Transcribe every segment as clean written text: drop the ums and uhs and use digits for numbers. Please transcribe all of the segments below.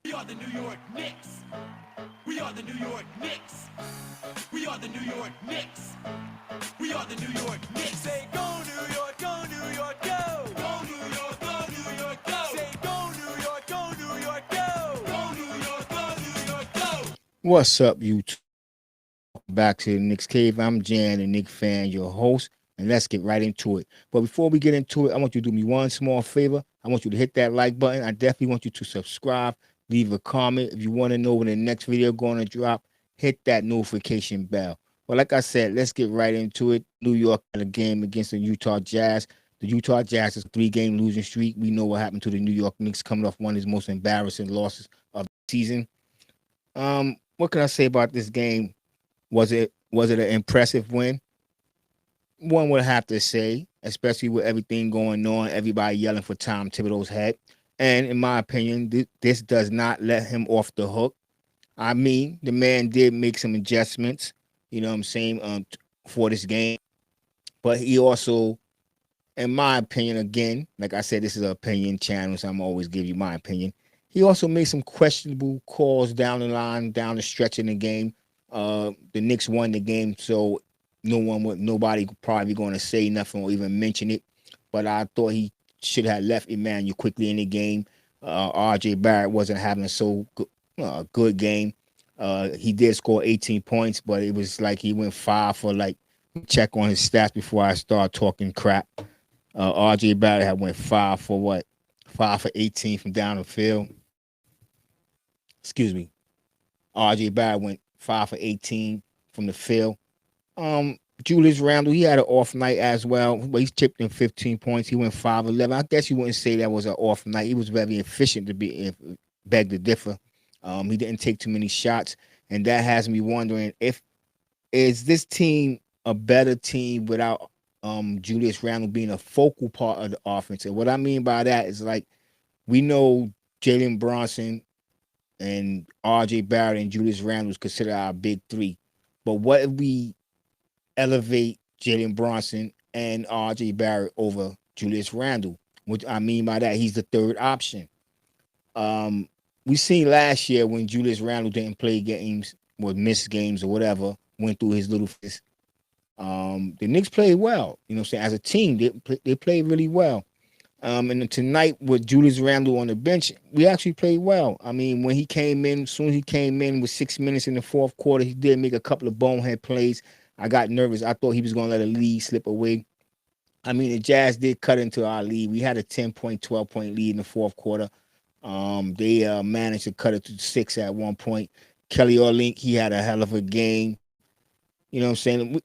We are the New York Knicks. We are the New York Knicks. We are the New York Knicks. We are the New York Knicks. Say go New York, go New York, go. Go New York, go New York, go. Say go New York, go New York, go. Go New York, go New York, go. What's up, YouTube? Welcome back to the Knicks Cave. I'm Jan, the Knicks fan, your host, and let's get right into it. But before we get into it, I want you to do me one small favor. I want you to hit that like button. I definitely want you to subscribe, leave a comment. If you want to know when the next video going to drop, hit that notification bell. Well, like I said, let's get right into it. New York had a game against the Utah Jazz. The Utah Jazz is a three-game losing streak. We know what happened to the New York Knicks coming off one of his most embarrassing losses of the season. What can I say about this game? Was it an impressive win? One would have to say, especially with everything going on, everybody yelling for Tom Thibodeau's head. And in my opinion, this does not let him off the hook. I mean, the man did make some adjustments, you know what I'm saying, for this game. But he also, in my opinion, again, like I said, this is an opinion channel, so I'm always give you my opinion. He also made some questionable calls down the line, down the stretch in the game. The Knicks won the game, so nobody probably going to say nothing or even mention it. But I thought he should have left Emmanuel quickly in the game. R.J. Barrett wasn't having a good game. He did score 18 points, but it was like he went five for like check on his stats before I start talking crap. R.J. Barrett had went five for what? 5 for 18 from down the field. Excuse me. R.J. Barrett went 5 for 18 from the field. Julius Randle, he had an off night as well, but he's chipped in 15 points. He went 5-11. I guess you wouldn't say that was an off night. He was very efficient to be beg to differ. He didn't take too many shots, and that has me wondering if is this team a better team without Julius Randle being a focal part of the offense. And what I mean by that is like we know Jalen Brunson and RJ Barrett and Julius Randle is considered our big three. But what if we elevate Jalen Brunson and RJ Barrett over Julius Randle? What I mean by that, he's the third option. We seen last year when Julius Randle didn't play games or missed games or whatever, went through his little phase. The Knicks played well, you know what I'm saying? As a team, they played really well. And then tonight with Julius Randle on the bench, we actually played well. I mean, when he came in, as soon as he came in with 6 minutes in the fourth quarter, he did make a couple of bonehead plays. I got nervous. I thought he was going to let a lead slip away. I mean, the Jazz did cut into our lead. We had a 10-point, 12-point lead in the fourth quarter. They managed to cut it to 6 at one point. Kelly Olynyk, he had a hell of a game. You know what I'm saying?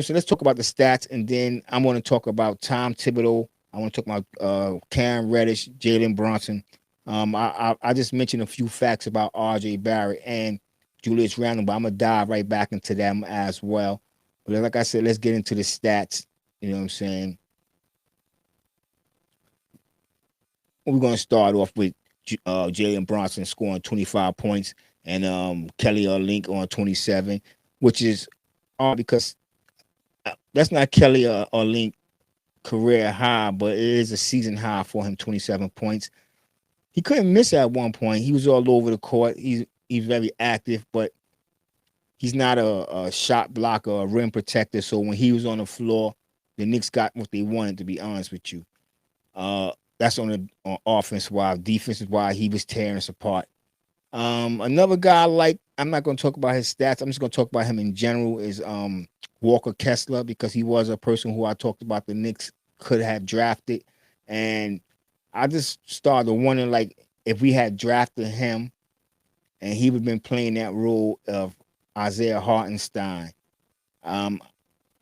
So let's talk about the stats, and then I'm going to talk about Tom Thibodeau. I want to talk about Cam Reddish, Jalen Brunson. I just mentioned a few facts about R.J. Barrett and Julius Randle, but I'm gonna dive right back into them as well. But like I said, let's get into the stats. You know what I'm saying? We're gonna start off with Jalen Brunson scoring 25 points and Kelly Olynyk on 27, which is because that's not Kelly Olynyk career high, but it is a season high for him, 27 points. He couldn't miss at one point. He was all over the court. He's very active, but he's not a shot blocker or a rim protector. So when he was on the floor, the Knicks got what they wanted, to be honest with you. That's on offense wise. Defensive wise, he was tearing us apart. Another guy like I'm not going to talk about his stats. I'm just going to talk about him in general is Walker Kessler because he was a person who I talked about the Knicks could have drafted, and I just started wondering like if we had drafted him and he would have been playing that role of Isaiah Hartenstein. Um,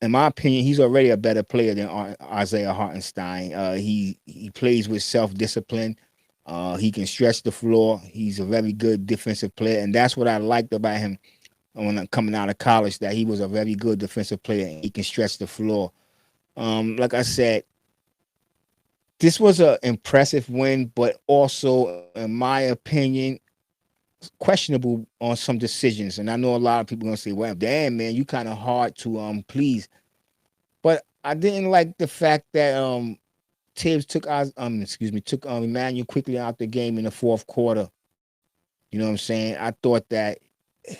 in my opinion, he's already a better player than Isaiah Hartenstein. He plays with self discipline. He can stretch the floor. He's a very good defensive player, and that's what I liked about him when coming out of college. That he was a very good defensive player and he can stretch the floor. Like I said, this was an impressive win, but also, in my opinion, questionable on some decisions. And I know a lot of people are gonna say, "Well, damn man, you kind of hard to please." But I didn't like the fact that Tibbs took took Emmanuel quickly out the game in the fourth quarter. You know what I'm saying? I thought that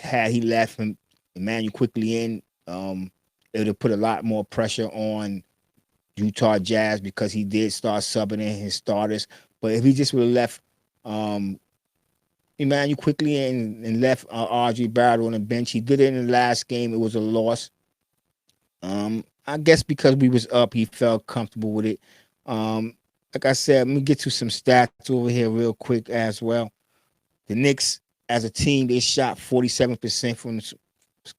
had he left him Emmanuel quickly in, it would have put a lot more pressure on Utah Jazz because he did start subbing in his starters. But if he just would have left um, Emmanuel quickly and left RJ Barrett on the bench, he did it in the last game. It was a loss. I guess because we was up, he felt comfortable with it. Like I said, let me get to some stats over here real quick as well. The Knicks, as a team, they shot 47% from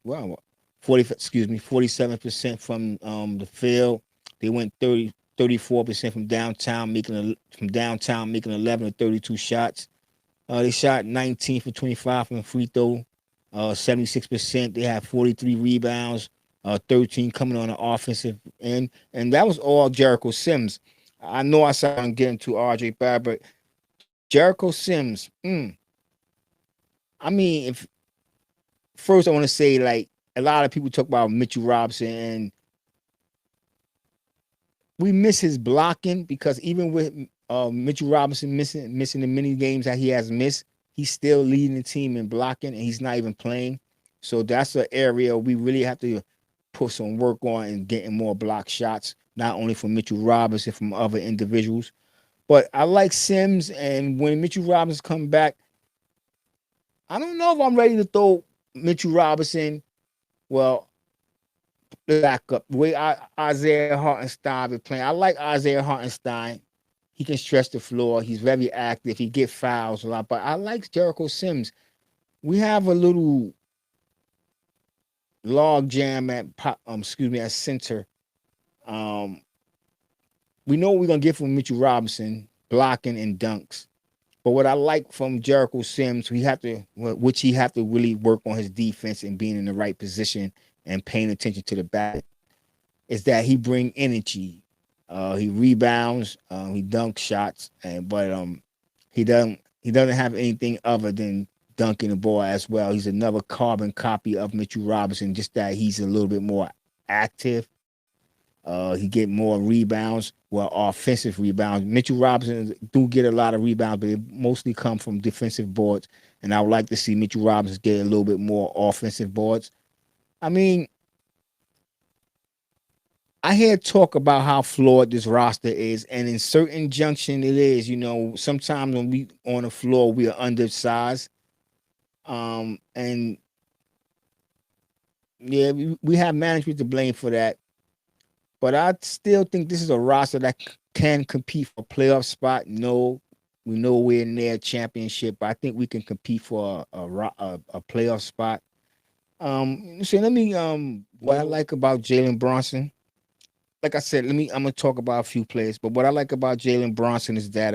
well, 47% from the field. They went 34% from downtown, making 11 of 32 shots. They shot 19 for 25 from the free throw, 76%. They had 43 rebounds, 13 coming on the offensive end, and that was all Jericho Sims. I know I said I'm getting to RJ Barrett, but Jericho Sims. I mean, if first I want to say like a lot of people talk about Mitchell Robinson, and we miss his blocking because even with Mitchell Robinson missing the many games that he has missed, he's still leading the team in blocking, and he's not even playing. So that's an area we really have to put some work on and getting more block shots, not only from Mitchell Robinson, from other individuals. But I like Sims, and when Mitchell Robinson come back, I don't know if I'm ready to throw Mitchell Robinson. Well, back up the way Isaiah Hartenstein been playing. I like Isaiah Hartenstein. He can stretch the floor. He's very active. He get fouls a lot. But I like Jericho Sims. We have a little log jam at at center. Um, we know what we're gonna get from Mitchell Robinson, blocking and dunks. But what I like from Jericho Sims, which he have to really work on his defense and being in the right position and paying attention to the back, is that he bring energy. He rebounds, he dunks shots, but he doesn't have anything other than dunking the ball as well. He's another carbon copy of Mitchell Robinson, just that he's a little bit more active. He get more rebounds, well, offensive rebounds. Mitchell Robinson do get a lot of rebounds, but it mostly come from defensive boards. And I would like to see Mitchell Robinson get a little bit more offensive boards. I mean, I hear talk about how flawed this roster is, and in certain junction it is. You know, sometimes when we on the floor, we are undersized. And yeah, we have management to blame for that. But I still think this is a roster that can compete for a playoff spot. No, we're nowhere near championship, but I think we can compete for a playoff spot. So let me what I like about Jalen Brunson. Like I said, I'm gonna talk about a few players, but what I like about Jalen Brunson is that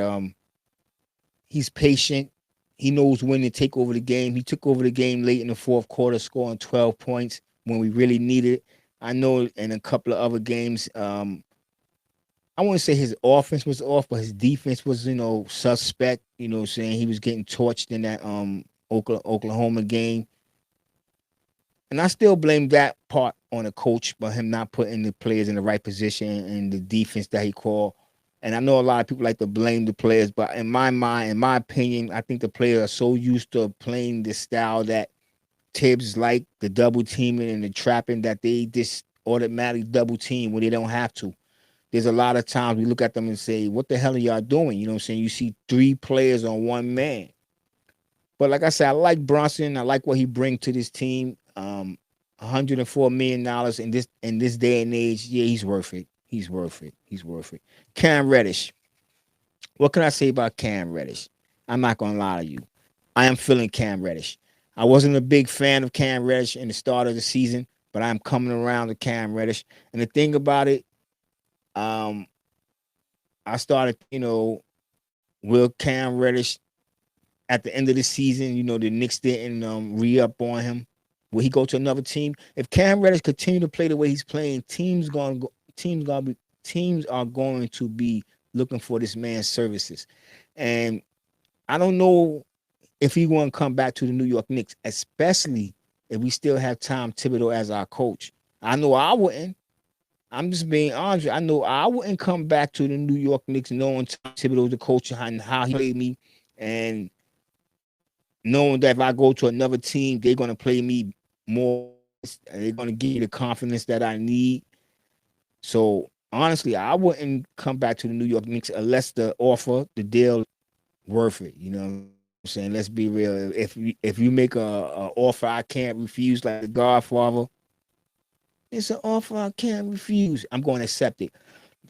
he's patient. He knows when to take over the game. He took over the game late in the fourth quarter, scoring 12 points when we really needed it. I know in a couple of other games, I wouldn't say his offense was off, but his defense was, suspect. You know what I'm saying? He was getting torched in that Oklahoma game. And I still blame that part on the coach, but him not putting the players in the right position and the defense that he called. And I know a lot of people like to blame the players, but in my mind, in my opinion, I think the players are so used to playing this style that Tibbs like the double teaming and the trapping that they just automatically double team when they don't have to. There's a lot of times we look at them and say, what the hell are y'all doing? You know what I'm saying? You see 3 players on 1 man. But like I said, I like Brunson. I like what he brings to this team. $104 million in this day and age. Yeah, he's worth it. He's worth it. He's worth it. Cam Reddish. What can I say about Cam Reddish? I'm not gonna lie to you. I am feeling Cam Reddish. I wasn't a big fan of Cam Reddish in the start of the season, but I'm coming around to Cam Reddish. And the thing about it, I started, will Cam Reddish at the end of the season, the Knicks didn't re-up on him. Will he go to another team? If Cam Reddish continue to play the way he's playing, teams are going to be looking for this man's services. And I don't know if he want to come back to the New York Knicks, especially if we still have Tom Thibodeau as our coach. I know I wouldn't. I'm just being honest. I know I wouldn't come back to the New York Knicks knowing Tom Thibodeau, the coach, and how he played me. And knowing that if I go to another team, they're gonna play me more. They're gonna give me the confidence that I need. So honestly, I wouldn't come back to the New York Knicks unless the offer, the deal, worth it. You know what I'm saying? Let's be real. If you make a offer I can't refuse, like the Godfather, it's an offer I can't refuse. I'm going to accept it.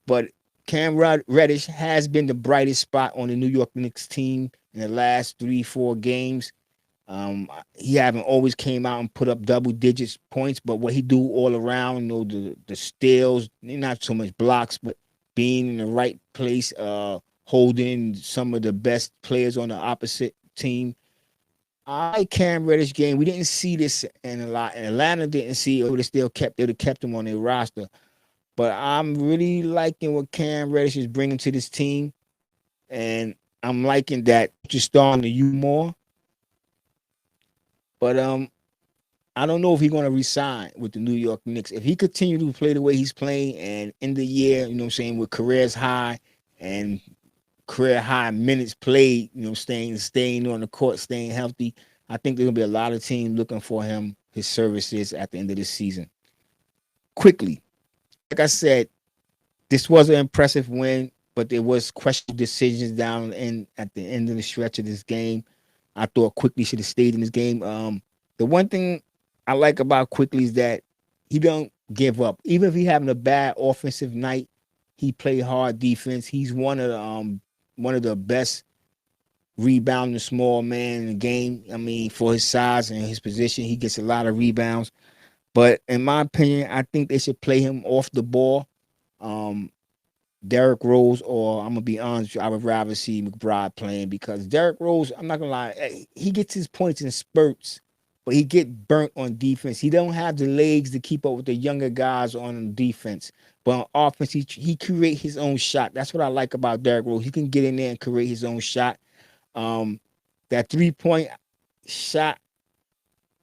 But Reddish has been the brightest spot on the New York Knicks team in the last 3-4 games. He haven't always came out and put up double digits points, but what he do all around, the steals, not so much blocks, but being in the right place, holding some of the best players on the opposite team. I like Cam Reddish game. We didn't see this in a lot. And Atlanta didn't see it. They'd have kept him on their roster. But I'm really liking what Cam Reddish is bringing to this team. And I'm liking that just starting to use more. But I don't know if he's going to resign with the New York Knicks. If he continue to play the way he's playing and in the year, with careers high and career high minutes played, staying on the court, staying healthy, I think there's going to be a lot of teams looking for his services at the end of this season. Quickly, like I said, this was an impressive win, but there was questionable decisions down at the end of the stretch of this game. I thought Quickly should have stayed in this game. The one thing I like about Quickly is that he don't give up. Even if he having a bad offensive night, he play hard defense. He's one of the best rebounding small man in the game. I mean, for his size and his position, he gets a lot of rebounds. But in my opinion, I think they should play him off the ball. Derrick Rose, or I'm gonna be honest, I would rather see McBride playing, because Derrick Rose, I'm not gonna lie, he gets his points in spurts, but he get burnt on defense. He don't have the legs to keep up with the younger guys on defense. But on offense, he create his own shot. That's what I like about Derrick Rose. He can get in there and create his own shot. That 3-point shot,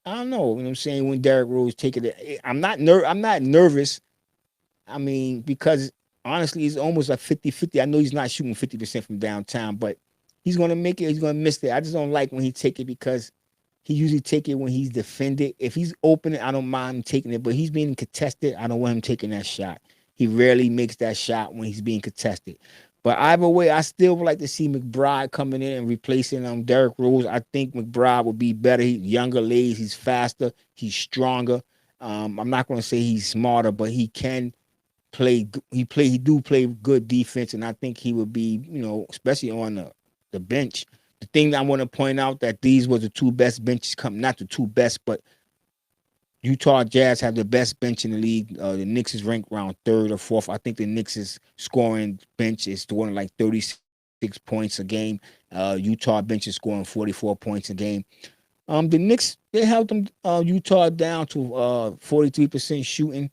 I don't know. You know what I'm saying? When Derrick Rose take it, I'm not nervous. I mean, because honestly, it's almost like 50-50. I know he's not shooting 50% from downtown, but he's going to make it. He's going to miss it. I just don't like when he take it, because he usually take it when he's defended. If he's open, I don't mind him taking it, but he's being contested, I don't want him taking that shot. He rarely makes that shot when he's being contested. But either way, I still would like to see McBride coming in and replacing Derrick Rose. I think McBride would be better. He's younger legs. He's faster. He's stronger. I'm not going to say he's smarter, but he can play. He do play good defense, and I think he would be, especially on the bench. The thing that I want to point out, that these were the two best benches not the two best, but Utah Jazz have the best bench in the league. The Knicks is ranked around third or fourth. I think the Knicks' scoring bench is scoring like 36 points a game. Utah bench is scoring 44 points a game. The Knicks, they held them Utah down to 43% shooting.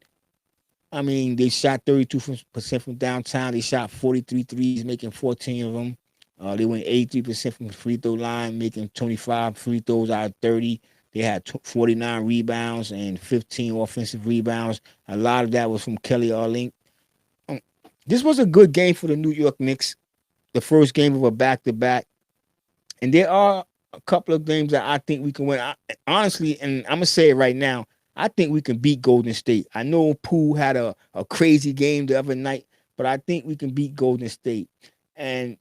I mean, they shot 32% from downtown. They shot 43 threes, making 14 of them. They went 83% from the free throw line, making 25 free throws out of 30. They had 49 rebounds and 15 offensive rebounds. A lot of that was from Kelly Olynyk. This was a good game for the New York Knicks, the first game of a back-to-back. And there are a couple of games that I think we can win. Honestly, and I'm going to say it right now, I think we can beat Golden State. I know Poole had a crazy game the other night, but I think we can beat Golden State. And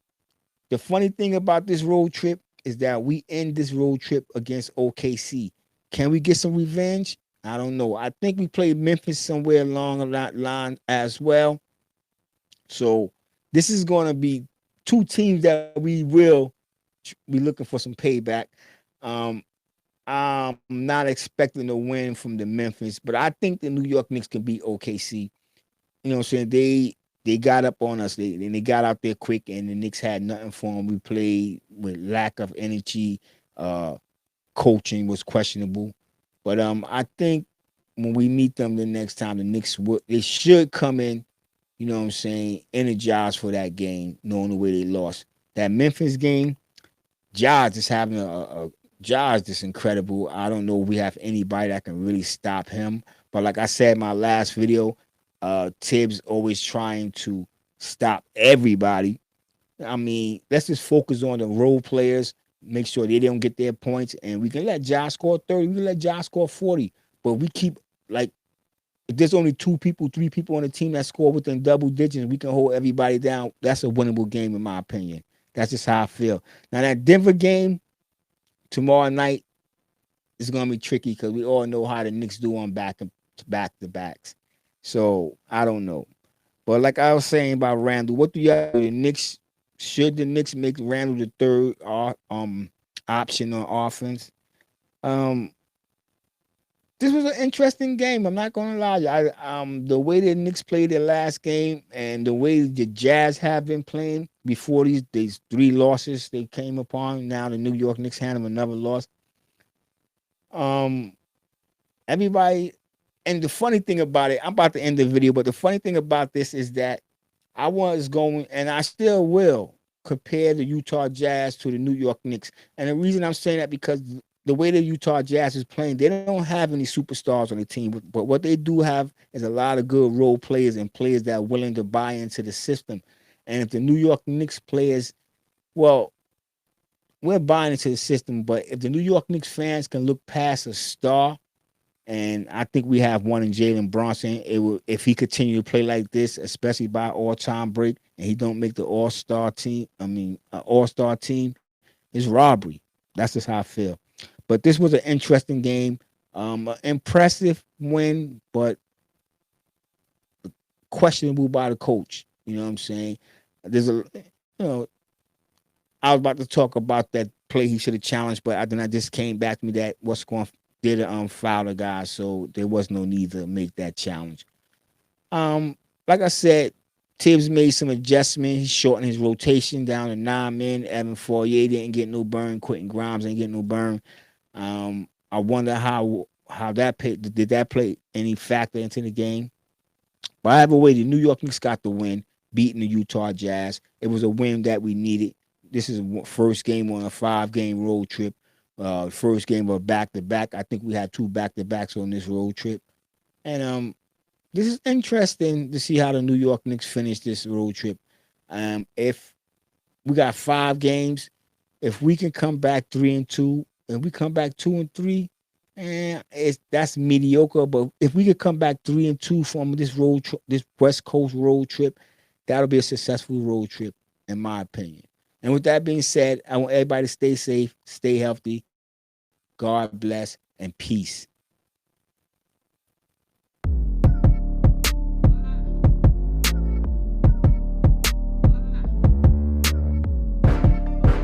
the funny thing about this road trip is that we end this road trip against OKC. Can we get some revenge? I don't know. I think we played Memphis somewhere along that line as well. So this is going to be two teams that we will be looking for some payback. I'm not expecting a win from the Memphis, but I think the New York Knicks can beat OKC. You know what I'm saying? They got up on us. They got out there quick, and the Knicks had nothing for them. We played with lack of energy. Coaching was questionable. But I think when we meet them the next time, the Knicks they should come in, you know what I'm saying, energized for that game, knowing the way they lost. That Memphis game, Jazz is having a Jazz is incredible. I don't know if we have anybody that can really stop him. But like I said in my last video, Tibbs always trying to stop everybody. I mean, let's just focus on the role players. make sure they don't get their points, and we can let Josh score 30. We can let Josh score 40, but we keep like if there's only 2 people, 3 people on the team that score within double digits, we can hold everybody down. That's a winnable game, in my opinion. That's just how I feel. Now that Denver game tomorrow night is gonna be tricky because we all know how the Knicks do on back to backs. So I don't know. But like I was saying about Randall, what do y'all do? The Knicks should the Knicks make Randall the third option on offense? Um, this was an interesting game. I'm not gonna lie. The way the Knicks played their last game and the way the Jazz have been playing before these 3 losses they came upon. Now the New York Knicks had them another loss. Um, everybody, and the funny thing about it, I'm about to end the video, but the funny thing about this is that I was going, and I still will compare the Utah Jazz to the New York Knicks. And the reason I'm saying that because the way the Utah Jazz is playing, they don't have any superstars on the team. But what they do have is a lot of good role players and players that are willing to buy into the system. And if the New York Knicks players, well, we're buying into the system, but if the New York Knicks fans can look past a star, and I think we have one in Jalen Brunson. It will, if he continue to play like this, especially by all-time break, and he don't make the All-Star team. I mean, All-Star team is robbery. That's just how I feel. But this was an interesting game, an impressive win, but questionable by the coach. You know what I'm saying? There's a, I was about to talk about that play he should have challenged, but then I just came back to me that what's going did foul the guy, so there was no need to make that challenge. Like I said, Tibbs made some adjustments. He shortened his rotation down to 9 men. Evan Fournier didn't get no burn. Quentin Grimes didn't get no burn. I wonder how that did that play any factor into the game. But either way, the New York Knicks got the win, beating the Utah Jazz. It was a win that we needed. This is first game on a 5-game road trip. First game of back-to-back. I think we had 2 back-to-backs on this road trip. And this is interesting to see how the New York Knicks finish this road trip. If we got 5 games, if we can come back 3-2, and we come back 2-3, and that's mediocre. But if we could come back 3-2 from this this West Coast road trip, that'll be a successful road trip, in my opinion. And with that being said, I want everybody to stay safe, stay healthy. God bless and peace.